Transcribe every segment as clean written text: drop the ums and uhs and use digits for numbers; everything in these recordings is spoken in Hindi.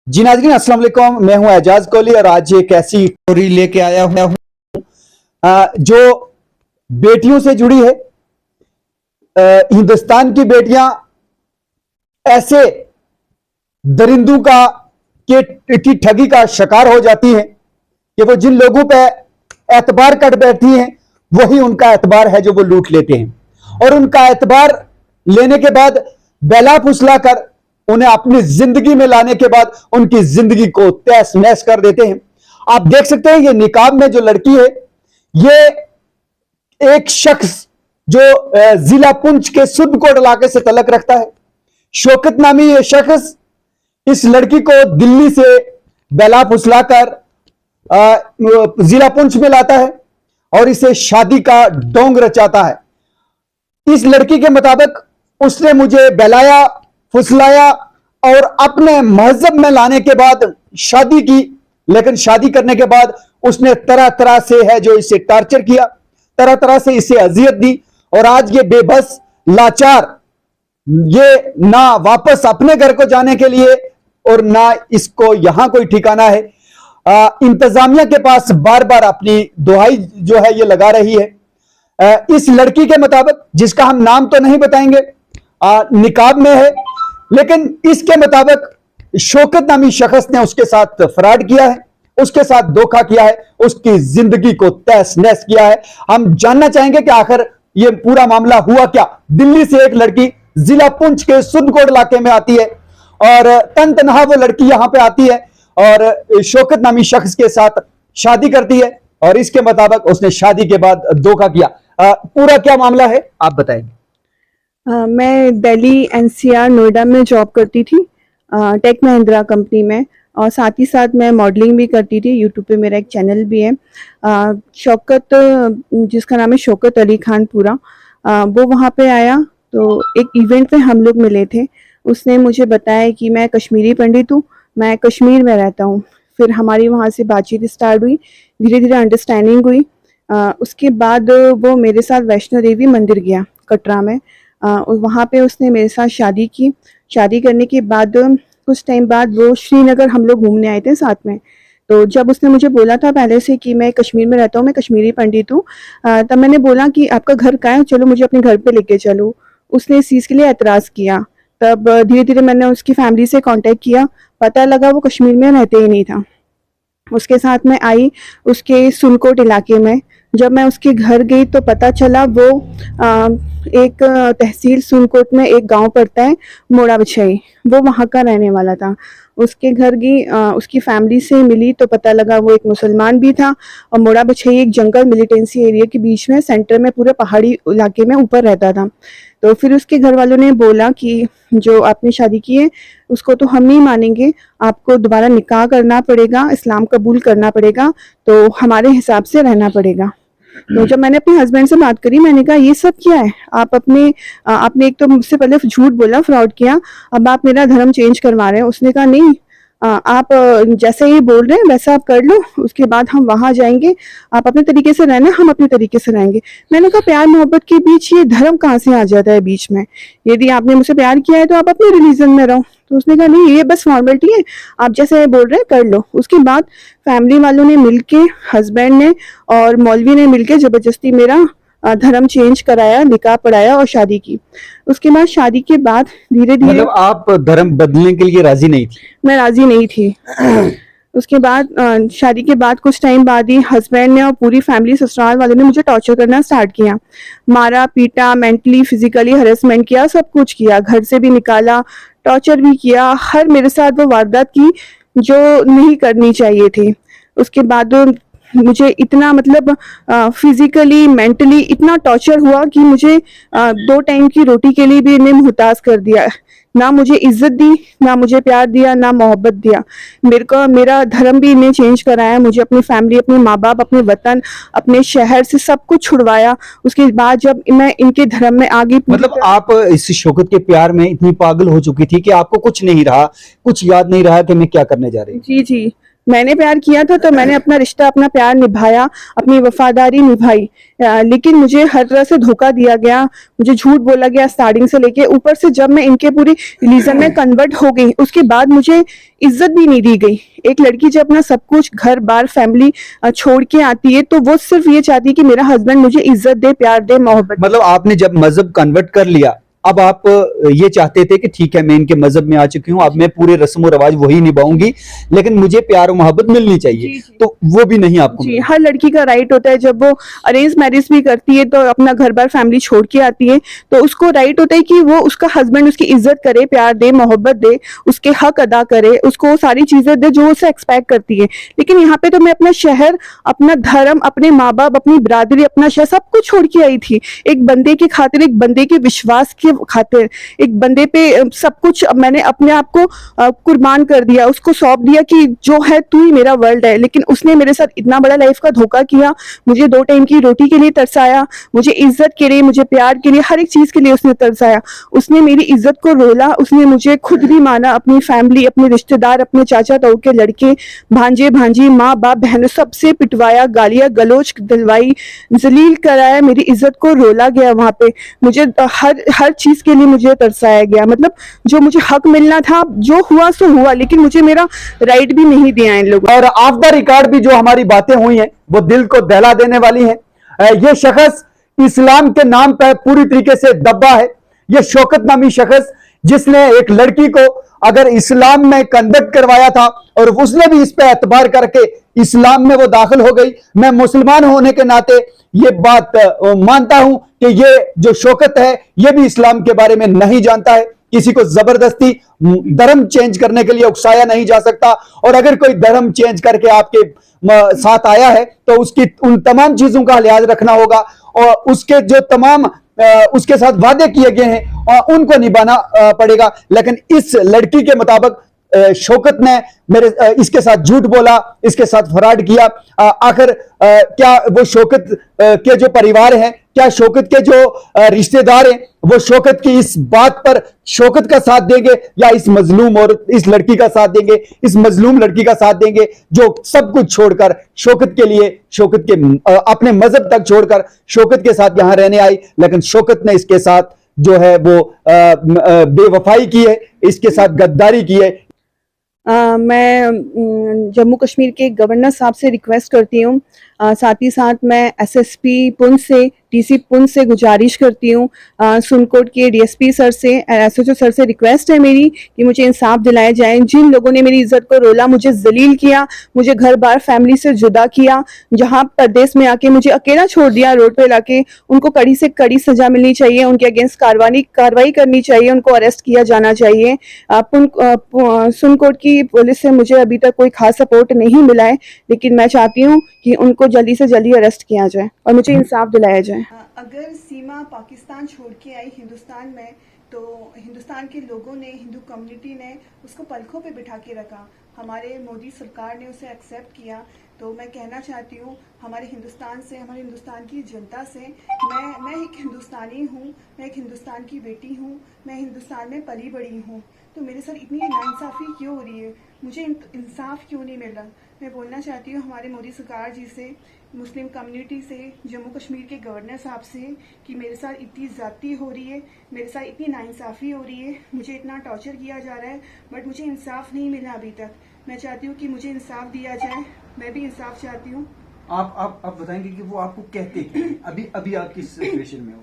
जी नाज़रीन, अस्सलाम वालेकुम। मैं हूं एजाज कोहली और आज एक ऐसी स्टोरी लेके आया हूं जो बेटियों से जुड़ी है। हिंदुस्तान की बेटियां ऐसे दरिंदों की ठगी का शिकार हो जाती हैं कि वो जिन लोगों पे एतबार कर बैठती हैं वही उनका एतबार है जो वो लूट लेते हैं और उनका एतबार लेने के बाद बेला फुसला कर उन्हें अपनी जिंदगी में लाने के बाद उनकी जिंदगी को तहस नहस कर देते हैं। आप देख सकते हैं ये निकाब में जो लड़की है, ये एक शख्स जो जिला पुंछ के सुदकोट इलाके से तलक रखता है। शौकत नामी ये शख्स इस लड़की को दिल्ली से बेला फुसलाकर जिला पुंछ में लाता है और इसे शादी का डोंग रचाता है। इस लड़की के मुताबिक उसने मुझे बहलाया, फुसलाया और अपने महजब में लाने के बाद शादी की, लेकिन शादी करने के बाद उसने तरह तरह से है जो इसे टॉर्चर किया, तरह तरह से इसे अजियत दी और आज ये बेबस लाचार, ये ना वापस अपने घर को जाने के लिए और ना इसको यहां कोई ठिकाना है। इंतजामिया के पास बार बार अपनी दुहाई जो है ये लगा रही है। इस लड़की के मुताबिक, जिसका हम नाम तो नहीं बताएंगे, निकाब में है, लेकिन इसके मुताबिक शौकत नामी शख्स ने उसके साथ फ्रॉड किया है, उसके साथ धोखा किया है, उसकी जिंदगी को तहस नहस किया है। हम जानना चाहेंगे कि आखिर ये पूरा मामला हुआ क्या। दिल्ली से एक लड़की जिला पुंछ के सुदकोट इलाके में आती है और तन तनहा वो लड़की यहां पे आती है और शौकत नामी शख्स के साथ शादी करती है और इसके मुताबिक उसने शादी के बाद धोखा किया। पूरा क्या मामला है आप बताएंगे? मैं दिल्ली एनसीआर नोएडा में जॉब करती थी, टेक महिंद्रा कंपनी में, और साथ ही साथ मैं मॉडलिंग भी करती थी। यूट्यूब पे मेरा एक चैनल भी है। शौकत, जिसका नाम है शौकत अली खान पूरा, वो वहाँ पे आया तो एक इवेंट पे हम लोग मिले थे। उसने मुझे बताया कि मैं कश्मीरी पंडित हूँ, मैं कश्मीर में रहता हूँ। फिर हमारी वहाँ से बातचीत स्टार्ट हुई, धीरे धीरे अंडरस्टैंडिंग हुई। उसके बाद वो मेरे साथ वैष्णो देवी मंदिर गया कटरा में। वहाँ पे उसने मेरे साथ शादी की। शादी करने के बाद कुछ टाइम बाद वो श्रीनगर हम लोग घूमने आए थे साथ में। तो जब उसने मुझे बोला था पहले से कि मैं कश्मीर में रहता हूँ, मैं कश्मीरी पंडित हूँ, तब मैंने बोला कि आपका घर कहाँ है, चलो मुझे अपने घर पे लेके चलो। उसने इस चीज़ के लिए एतराज़ किया। तब धीरे धीरे मैंने उसकी फैमिली से कांटेक्ट किया, पता लगा वो कश्मीर में रहते ही नहीं था। उसके साथ मैं आई उसके सुनकोट इलाके में। जब मैं उसके घर गई तो पता चला वो एक तहसील सुनकोट में एक गांव पड़ता है मोड़ा बछई, वो वहाँ का रहने वाला था। उसके घर गई, उसकी फैमिली से मिली तो पता लगा वो एक मुसलमान भी था और मोड़ा बछई एक जंगल मिलिटेंसी एरिया के बीच में, सेंटर में, पूरे पहाड़ी इलाके में ऊपर रहता था। तो फिर उसके घर वालों ने बोला कि जो आपने शादी की है उसको तो हम नहीं मानेंगे, आपको दोबारा निकाह करना पड़ेगा, इस्लाम कबूल करना पड़ेगा, तो हमारे हिसाब से रहना पड़ेगा। तो जब मैंने अपने हस्बैंड से बात करी, मैंने कहा ये सब क्या है, आप आपने एक तो मुझसे पहले झूठ बोला, फ्रॉड किया, अब आप मेरा धर्म चेंज करवा रहे हैं। उसने कहा नहीं, आप जैसे ही बोल रहे हैं वैसा आप कर लो, उसके बाद हम वहां जाएंगे, आप अपने तरीके से रहना, हम अपने तरीके से रहेंगे। मैंने कहा प्यार मोहब्बत के बीच ये धर्म कहाँ से आ जाता है बीच में? यदि आपने मुझसे प्यार किया है तो आप अपने रिलीजन में रहो। तो उसने कहा नहीं, ये बस फॉर्मेलिटी है, आप जैसे बोल रहे हैं कर लो। उसके बाद फैमिली वालों ने मिलके, हस्बैंड ने और मौलवी ने मिलके जबरदस्ती मेरा धर्म चेंज कराया, निकाह पढ़ाया और शादी की। उसके बाद शादी के बाद धीरे धीरे, मतलब आप धर्म बदलने के लिए राजी नहीं थी? मैं राजी नहीं थी। उसके बाद शादी के बाद कुछ टाइम बाद ही हस्बैंड ने और पूरी फैमिली, ससुराल वालों ने मुझे टॉर्चर करना स्टार्ट किया। मारा पीटा, मेंटली फिजिकली हरेसमेंट किया, सब कुछ किया, घर से भी निकाला, टॉर्चर भी किया, हर मेरे साथ वो वारदात की जो नहीं करनी चाहिए थी। उसके बाद मुझे इतना, मतलब फिजिकली मेंटली इतना टॉर्चर हुआ कि मुझे 2 टाइम की रोटी के लिए भी इन्हें मुहताज कर दिया। ना मुझे इज्जत दी, ना मुझे प्यार दिया, ना मोहब्बत दिया। मेरा धर्म भी इन्हें चेंज कराया, मुझे अपनी फैमिली, अपने माँ बाप, अपने वतन, अपने शहर से सब कुछ छुड़वाया। उसके बाद जब मैं इनके धर्म में आ गई, मतलब आप इस शौकत के प्यार में इतनी पागल हो चुकी थी कि आपको कुछ नहीं रहा, कुछ याद नहीं रहा कि मैं क्या करने जा रही हूँ? जी जी, मैंने प्यार किया था तो मैंने अपना रिश्ता, अपना प्यार निभाया, अपनी वफादारी निभाई। लेकिन मुझे हर तरह से धोखा दिया गया, मुझे झूठ बोला गया स्टार्टिंग से लेके, ऊपर से जब मैं इनके पूरी रिलीजन में कन्वर्ट हो गई उसके बाद मुझे इज्जत भी नहीं दी गई। एक लड़की जब अपना सब कुछ घर बार फैमिली छोड़ के आती है तो वो सिर्फ ये चाहती है कि मेरा हस्बैंड मुझे इज्जत दे, प्यार दे, मोहब्बत दे। मतलब आपने जब मजहब कन्वर्ट कर लिया, अब आप ये चाहते थे कि ठीक है मैं इनके मजहब में आ चुकी हूँ, अब मैं पूरे रस्म रिवाज वही निभाऊंगी, लेकिन मुझे प्यार और मोहब्बत मिलनी चाहिए। जी, जी। तो वो भी नहीं आपको जी, मिला। हर लड़की का राइट होता है जब वो अरेंज मैरिज भी करती है तो अपना घर बार फैमिली छोड़ के आती है तो उसको राइट होता है कि वो उसका हस्बैंड उसकी इज्जत करे, प्यार दे, मोहब्बत दे, उसके हक अदा करे, उसको वो सारी चीजें दे जो उससे एक्सपेक्ट करती है। लेकिन यहाँ पे तो मैं अपना शहर, अपना धर्म, अपने माँ बाप, अपनी बिरादरी, अपना शहर सब कुछ छोड़ के आई थी एक बंदे की खातिर, एक बंदे के विश्वास के खातिर, एक बंदे पे सब कुछ मैंने अपने आप को कुर्बान कर दिया, उसको सौंप दिया कि जो है तू ही मेरा वर्ल्ड है। लेकिन उसने मेरे साथ इतना बड़ा लाइफ का धोखा किया, मुझे 2 टाइम की रोटी के लिए तरसाया, मुझे इज्जत के लिए, मुझे प्यार के लिए, हर एक चीज के लिए उसने तरसाया। उसने मेरी इज्जत को रोला, उसने मुझे खुद भी माना, अपनी फैमिली, अपने रिश्तेदार, अपने चाचा ताऊ के लड़के, भांजे भांजी, माँ बाप, बहनों सबसे पिटवाया, गालियां गलौज दिलवाई, जलील कराया, मेरी इज्जत को रोला गया। वहां पे मुझे हर हर चीज के लिए मुझे तरसाया गया। मतलब जो मुझे हक मिलना था, जो हुआ सो हुआ, लेकिन मुझे मेरा राइट भी नहीं दिया इन लोगों। और ऑफ द रिकॉर्ड भी जो हमारी बातें हुई हैं वो दिल को दहला देने वाली हैं। ये शख्स इस्लाम के नाम पर पूरी तरीके से दबा है। ये शौकत नामी शख्स जिसने एक लड़की को अगर इस्लाम में कन्वर्ट करवाया था और उसने भी इस पे एतबार करके इस्लाम में वो दाखिल हो गई। मैं मुसलमान होने के नाते ये बात मानता हूं कि ये जो शौकत है ये भी इस्लाम के बारे में नहीं जानता है। किसी को जबरदस्ती धर्म चेंज करने के लिए उकसाया नहीं जा सकता, और अगर कोई धर्म चेंज करके आपके साथ आया है तो उसकी उन तमाम चीजों का लिहाज रखना होगा, और उसके जो तमाम उसके साथ वादे किए गए हैं उनको निभाना पड़ेगा। लेकिन इस लड़की के मुताबिक शौकत ने इसके साथ झूठ बोला, इसके साथ फ्रॉड किया। आखिर क्या वो शौकत के जो परिवार हैं, क्या शौकत के जो रिश्तेदार हैं, वो शौकत की इस बात पर शौकत का साथ देंगे या इस मजलूम और इस लड़की का साथ देंगे, इस मजलूम लड़की का साथ देंगे जो सब कुछ छोड़कर शौकत के लिए, शौकत के अपने मजहब तक छोड़कर शौकत के साथ यहां रहने आई। लेकिन शौकत ने इसके साथ जो है वो बेवफाई की है, इसके साथ गद्दारी की है। मैं जम्मू कश्मीर के गवर्नर साहब से रिक्वेस्ट करती हूँ, साथ ही साथ मैं एसएसपी पुंछ से, डीसी पुंछ से गुजारिश करती हूँ, सुनकोट के डीएसपी सर से, एसएचओ सर से रिक्वेस्ट है मेरी कि मुझे इंसाफ दिलाया जाए। जिन लोगों ने मेरी इज्जत को रोला, मुझे जलील किया, मुझे घर बार फैमिली से जुदा किया, जहाँ प्रदेश में आके मुझे अकेला छोड़ दिया रोड पे लाके, उनको कड़ी से कड़ी सजा मिलनी चाहिए, उनके अगेंस्ट कार्रवाई करनी चाहिए, उनको अरेस्ट किया जाना चाहिए। सुनकोट की पुलिस से मुझे अभी तक कोई खास सपोर्ट नहीं मिला है, लेकिन मैं चाहती हूँ कि उनको जल्दी से जल्दी अरेस्ट किया जाए और मुझे इंसाफ दिलाया जाए। अगर सीमा पाकिस्तान छोड़ के आई हिंदुस्तान में तो हिंदुस्तान के लोगों ने, हिंदू कम्युनिटी ने उसको पलकों पे बिठा के रखा। हमारे मोदी सरकार ने उसे एक्सेप्ट किया। तो मैं कहना चाहती हूँ हमारे हिंदुस्तान से, हमारे हिंदुस्तान की जनता से, मैं एक हिंदुस्तानी हूँ, मैं एक हिंदुस्तान की बेटी हूँ, मैं हिंदुस्तान में पली बड़ी हूँ। तो मेरे साथ इतनी नाइंसाफ़ी क्यों हो रही है, मुझे इंसाफ क्यों नहीं मिल रहा। मैं बोलना चाहती हूँ हमारे मोदी सरकार जी से, मुस्लिम कम्युनिटी से, जम्मू कश्मीर के गवर्नर साहब से कि मेरे साथ इतनी ज़्यादती हो रही है, मेरे साथ इतनी नाइंसाफ़ी हो रही है, मुझे इतना टॉर्चर किया जा रहा है, बट मुझे इंसाफ नहीं मिला अभी तक। मैं चाहती हूँ कि मुझे इंसाफ दिया जाए, मैं भी इंसाफ चाहती हूँ। आप बताएंगे कि वो आपको कहते क्या हैं? अभी आप किस सिचुएशन में हो?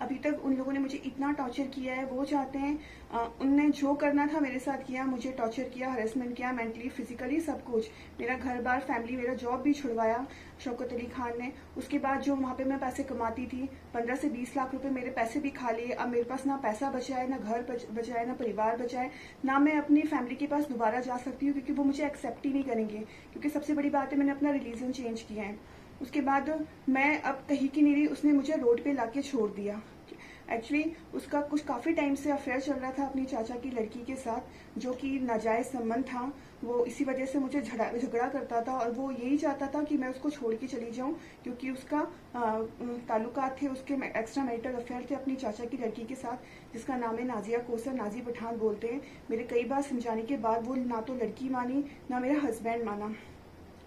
अभी तक उन लोगों ने मुझे इतना टॉर्चर किया है, वो चाहते हैं, उनने जो करना था मेरे साथ किया, मुझे टॉर्चर किया, हरेसमेंट किया, मेंटली, फिजिकली, सब कुछ। मेरा घर बार, फैमिली, मेरा जॉब भी छुड़वाया शौकत अली खान ने। उसके बाद जो वहाँ पे मैं पैसे कमाती थी, 15 से 20 लाख रुपए मेरे पैसे भी खा लिए। अब मेरे पास ना पैसा बचा है, ना घर बचा है, ना परिवार बचा है, ना मैं अपनी फैमिली के पास दोबारा जा सकती हूँ, क्योंकि वो मुझे एक्सेप्ट ही नहीं करेंगे। क्योंकि सबसे बड़ी बात है, मैंने अपना रिलीजन चेंज किया है। उसके बाद मैं अब कहीं की नहीं रही, उसने मुझे रोड पे लाके छोड़ दिया। एक्चुअली उसका कुछ काफ़ी टाइम से अफेयर चल रहा था अपनी चाचा की लड़की के साथ, जो कि नाजायज़ संबंध था। वो इसी वजह से मुझे झगड़ा करता था और वो यही चाहता था कि मैं उसको छोड़ के चली जाऊं, क्योंकि उसका ताल्लुकात थे, उसके एक्स्ट्रा मैरिटल अफेयर थे अपनी चाचा की लड़की के साथ, जिसका नाम है नाजिया कोसर, नाजी पठान बोलते हैं। मेरे कई बार समझाने के बाद वो ना तो लड़की मानी ना मेरा हस्बैंड माना,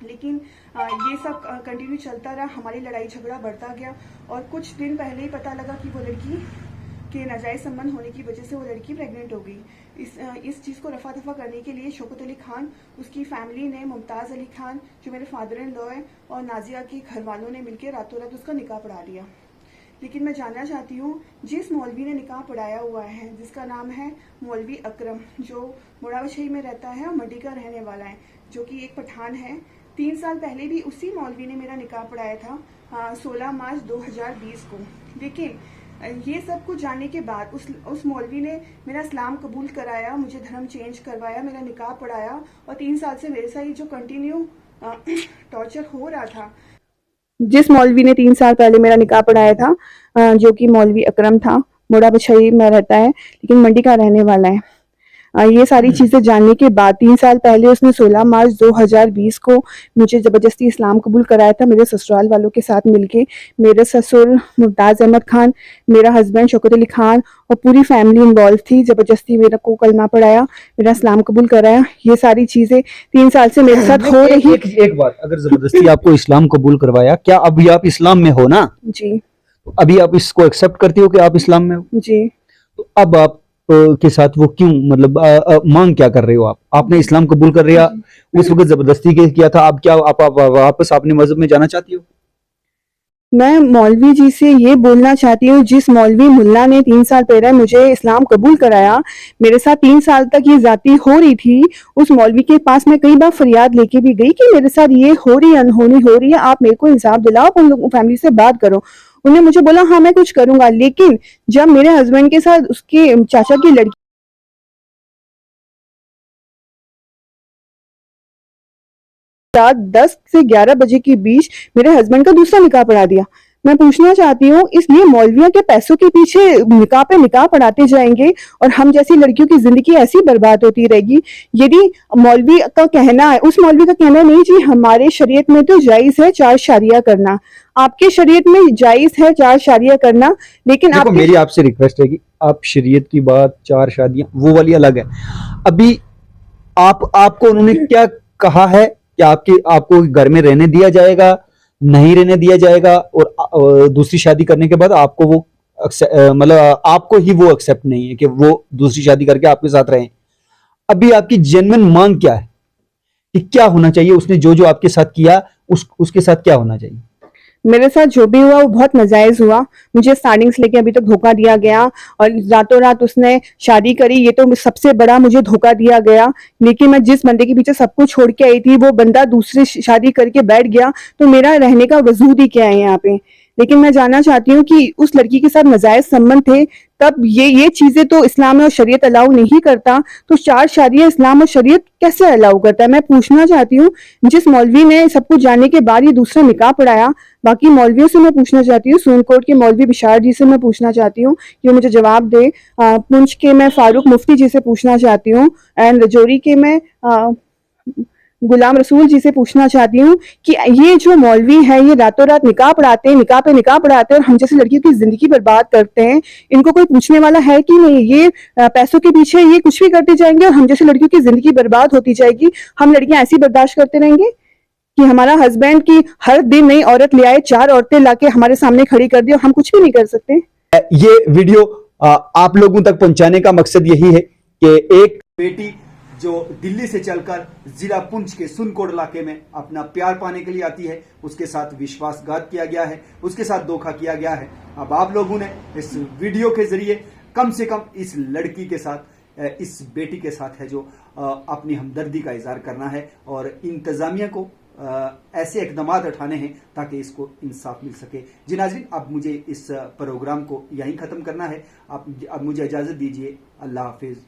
लेकिन ये सब कंटिन्यू चलता रहा। हमारी लड़ाई झगड़ा बढ़ता गया और कुछ दिन पहले ही पता लगा कि वो लड़की के नाजायज़ संबंध होने की वजह से वो लड़की प्रेग्नेंट हो गई। इस चीज़ को रफा दफा करने के लिए शौकत अली खान, उसकी फैमिली ने, मुमताज़ अली खान जो मेरे फादर इन लॉ है, और नाजिया के घर वालों ने मिलकर रातों रात उसका निकाह पढ़ा लिया। लेकिन मैं जानना चाहती हूँ, जिस मौलवी ने निकाह पढ़ाया हुआ है, जिसका नाम है मौलवी अकरम, जो मुड़ावशही में रहता है और मंडी का रहने वाला है, जो कि एक पठान है, 3 साल पहले भी उसी मौलवी ने मेरा निकाह पढ़ाया था 16 मार्च 2020 को। लेकिन ये सब कुछ जानने के बाद उस मौलवी ने मेरा इस्लाम कबूल कराया, मुझे धर्म चेंज करवाया, मेरा निकाह पढ़ाया और 3 साल से मेरे साथ ये जो कंटिन्यू टॉर्चर हो रहा था। जिस मौलवी ने 3 साल पहले मेरा निकाह पढ़ाया था, जो कि मौलवी अकरम था, मुड़ा बछई में रहता है लेकिन मंडी का रहने वाला है। ये सारी चीज़ें जानने के बाद 3 साल पहले उसने 16 मार्च 2020 को मुझे ज़बरदस्ती इस्लाम कबूल कराया था, मेरे ससुराल वालों के साथ मिलके। मेरे ससुर मुमताज़ अहमद खान, मेरा हस्बैंड शौकत अली खान और पूरी फैमिली इन्वॉल्व थी। ज़बरदस्ती मेरे को कलमा पढ़ाया, मेरा इस्लाम कबूल कराया। ये सारी चीज़ें 3 साल से मेरे साथ हो रही। एक बात, अगर जबरदस्ती आपको इस्लाम कबूल करवाया, क्या अभी आप इस्लाम में हो ना? जी। तो अभी आप इसको एक्सेप्ट करती हो कि आप इस्लाम में हो? जी। तो अब आप के साथ वो क्यों, मतलब मांग क्या कर रहे हो आप? आपने इस्लाम कबूल कर लिया, उस वक्त जबरदस्ती किया था, अब क्या आप वापस अपने मजहब में जाना चाहती हो? मैं मौलवी जी से ये बोलना चाहती हूँ, जिस मौलवी मुल्ला ने 3 साल पहले मुझे इस्लाम कबूल कराया, मेरे साथ 3 साल तक ये ज़्यादती हो रही थी, उस मौलवी के पास मैं कई बार फरियाद लेके भी गई कि मेरे साथ ये हो रही है, अनहोनी हो रही है, आप मेरे को इंसाफ दिलाओ, आप उन लोगों फैमिली से बात करो। उन्होंने मुझे बोला हाँ मैं कुछ करूंगा, लेकिन जब मेरे हस्बैंड के साथ उसके चाचा की लड़की रात 10 से 11 बजे के बीच मेरे हस्बैंड का दूसरा निकाह पढ़ा दिया। मैं पूछना चाहती हूँ, इसलिए मौलवियों के पैसों के पीछे निकाह पे निकाह पढ़ाते जाएंगे और हम जैसी लड़कियों की जिंदगी ऐसी बर्बाद होती रहेगी। यदि मौलवी का कहना है, उस मौलवी का कहना नहीं जी हमारे शरीयत में तो जायज है 4 शादियां करना, आपके शरीयत में जायज है 4 शादियां करना, लेकिन देखो, मेरी आपसे रिक्वेस्ट है कि आप शरीयत की बात, 4 शादियां, वो वाली अलग है। अभी आपको उन्होंने क्या कहा है कि आपको घर में रहने दिया जाएगा, नहीं रहने दिया जाएगा, और दूसरी शादी करने के बाद आपको वो मतलब आपको ही वो एक्सेप्ट नहीं है कि वो दूसरी शादी करके आपके साथ रहें। अभी आपकी जेन्युइन मांग क्या है कि क्या होना चाहिए? उसने जो जो आपके साथ किया, उसके साथ क्या होना चाहिए? मेरे साथ जो भी हुआ वो बहुत नाजायज हुआ। मुझे स्टार्टिंग से लेके अभी तक धोखा दिया गया और रातों रात उसने शादी करी, ये तो सबसे बड़ा मुझे धोखा दिया गया। लेकिन मैं जिस बंदे के पीछे सब कुछ छोड़ के आई थी, वो बंदा दूसरी शादी करके बैठ गया, तो मेरा रहने का वजूद ही क्या है यहाँ पे? लेकिन मैं जानना चाहती हूँ कि उस लड़की के साथ नाजायज संबंध थे, तब ये चीजें तो इस्लाम और शरीयत अलाउ नहीं करता, तो 4 शादियां इस्लाम और शरीयत कैसे अलाउ करता है? मैं पूछना चाहती हूँ, जिस मौलवी ने सब कुछ जानने के बाद ये दूसरा निकाह पढ़ाया, बाकी मौलवियों से मैं पूछना चाहती हूँ, सोनकोट के मौलवी बिशार जी से मैं पूछना चाहती हूँ कि वो मुझे जवाब दे। पुंछ के मैं फारूक मुफ्ती जी से पूछना चाहती हूँ, एंड रजौरी के मैं गुलाम रसूल जी से पूछना चाहती हूँ कि ये जो मौलवी है, ये रातों रात निकाह पढ़ाते हैं, निकाह पे निकाह पढ़ाते हैं और हम जैसी लड़कियों की जिंदगी बर्बाद करते हैं। इनको कोई पूछने वाला है कि नहीं? ये पैसों के पीछे ये कुछ भी करते जाएंगे और हम जैसी लड़कियों की जिंदगी बर्बाद होती जाएगी। हम लड़कियां ऐसी बर्दाश्त करते रहेंगे कि हमारा हस्बैंड की हर दिन नई औरत ले आए, 4 औरतें लाके हमारे सामने खड़ी कर दी और हम कुछ भी नहीं कर सकते? ये वीडियो आप लोगों तक पहुंचाने का मकसद यही है कि एक बेटी जो दिल्ली से चलकर जिला पुंछ के सुनकोट इलाके में अपना प्यार पाने के लिए आती है, उसके साथ विश्वासघात किया गया है, उसके साथ धोखा किया गया है। अब आप लोगों ने इस वीडियो के जरिए कम से कम इस लड़की के साथ, इस बेटी के साथ है जो अपनी हमदर्दी का इजहार करना है और इंतजामिया को ऐसे इकदाम उठाने हैं ताकि इसको इंसाफ मिल सके। जी नाज़रीन, अब मुझे इस प्रोग्राम को यहीं ख़त्म करना है। अब मुझे इजाज़त दीजिए। अल्लाह हाफिज़।